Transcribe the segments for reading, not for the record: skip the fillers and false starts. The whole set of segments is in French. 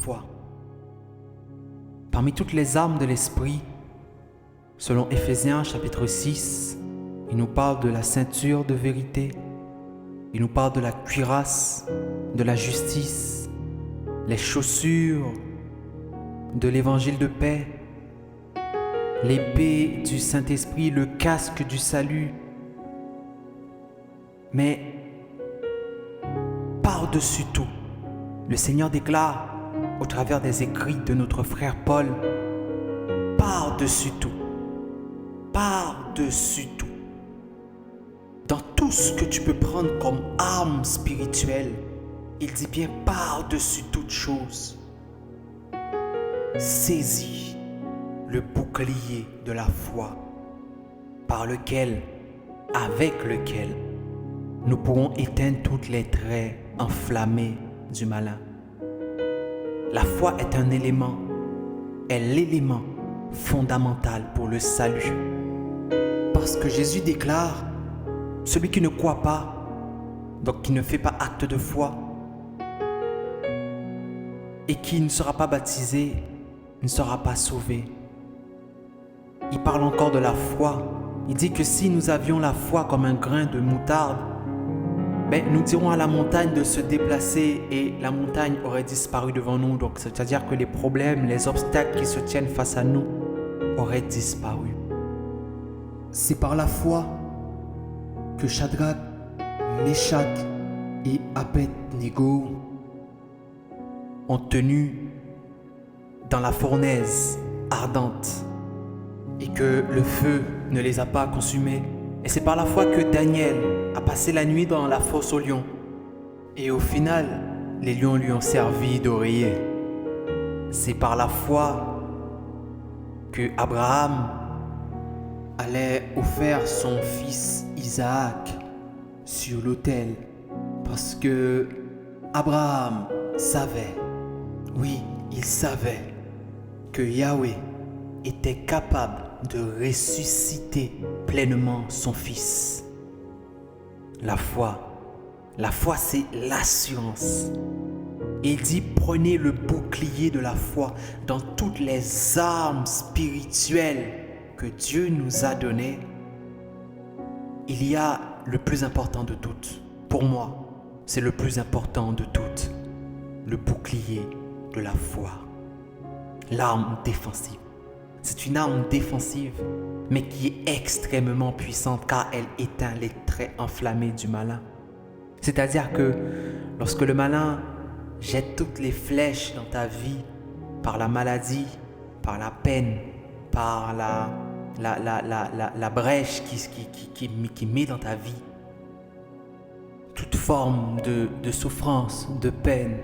foi. Parmi toutes les armes de l'esprit, selon Éphésiens chapitre 6, il nous parle de la ceinture de vérité, il nous parle de la cuirasse, de la justice, les chaussures de l'évangile de paix, l'épée du Saint-Esprit, le casque du salut. Mais par-dessus tout, le Seigneur déclare au travers des écrits de notre frère Paul, par-dessus tout, dans tout ce que tu peux prendre comme arme spirituelle, il dit bien par-dessus toute chose, saisis le bouclier de la foi, avec lequel nous pourrons éteindre tous les traits enflammés du malin. La foi est l'élément fondamental pour le salut. Parce que Jésus déclare, celui qui ne croit pas, donc qui ne fait pas acte de foi, et qui ne sera pas baptisé, ne sera pas sauvé. Il parle encore de la foi. Il dit que si nous avions la foi comme un grain de moutarde, nous dirons à la montagne de se déplacer et la montagne aurait disparu devant nous. Donc, c'est-à-dire que les problèmes, les obstacles qui se tiennent face à nous auraient disparu. C'est par la foi que Shadrach, Meshach et Abed-Nego ont tenu dans la fournaise ardente et que le feu ne les a pas consumés. Et c'est par la foi que Daniel a passé la nuit dans la fosse aux lions. Et au final, les lions lui ont servi d'oreiller. C'est par la foi que Abraham allait offrir son fils Isaac sur l'autel. Parce que Abraham savait, oui, il savait que Yahweh était capable de ressusciter pleinement son fils. La foi c'est l'assurance. Il dit prenez le bouclier de la foi dans toutes les armes spirituelles que Dieu nous a données. Il y a le plus important de toutes. Pour moi, c'est le plus important de toutes. Le bouclier de la foi. L'arme défensive. C'est une arme défensive, mais qui est extrêmement puissante car elle éteint les traits enflammés du malin. C'est-à-dire que lorsque le malin jette toutes les flèches dans ta vie, par la maladie, par la peine, par la brèche qui met dans ta vie, toute forme de souffrance, de peine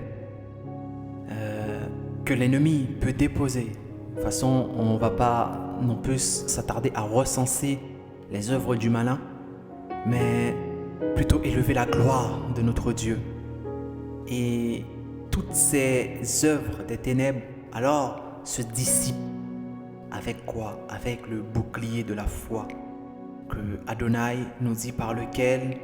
que l'ennemi peut déposer. De toute façon, on ne va pas non plus s'attarder à recenser les œuvres du malin, mais plutôt élever la gloire de notre Dieu. Et toutes ces œuvres des ténèbres, alors, se dissipent. Avec quoi? Avec le bouclier de la foi que Adonai nous dit par lequel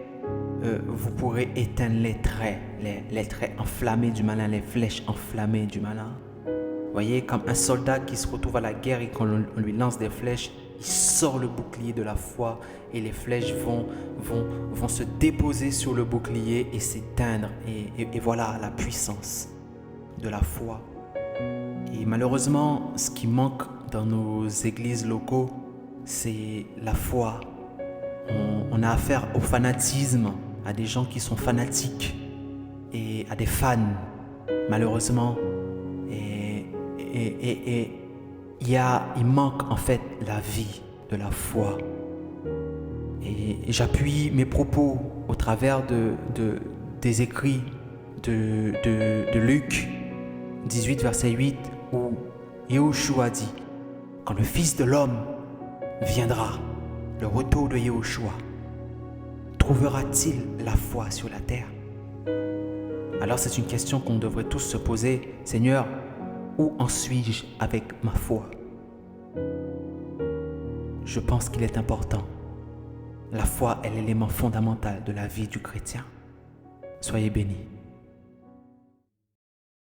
vous pourrez éteindre les traits enflammés du malin, les flèches enflammées du malin. Vous voyez, comme un soldat qui se retrouve à la guerre et qu'on lui lance des flèches, il sort le bouclier de la foi et les flèches vont se déposer sur le bouclier et s'éteindre. Et voilà la puissance de la foi. Et malheureusement, ce qui manque dans nos églises locaux, c'est la foi. On a affaire au fanatisme, à des gens qui sont fanatiques et à des fans, malheureusement. Et il manque en fait la vie de la foi. Et j'appuie mes propos au travers des écrits de Luc 18, verset 8, où Yahushua dit « Quand le Fils de l'homme viendra, le retour de Yahushua, trouvera-t-il la foi sur la terre ?» Alors c'est une question qu'on devrait tous se poser. Seigneur, où en suis-je avec ma foi? Je pense qu'il est important. La foi est l'élément fondamental de la vie du chrétien. Soyez bénis.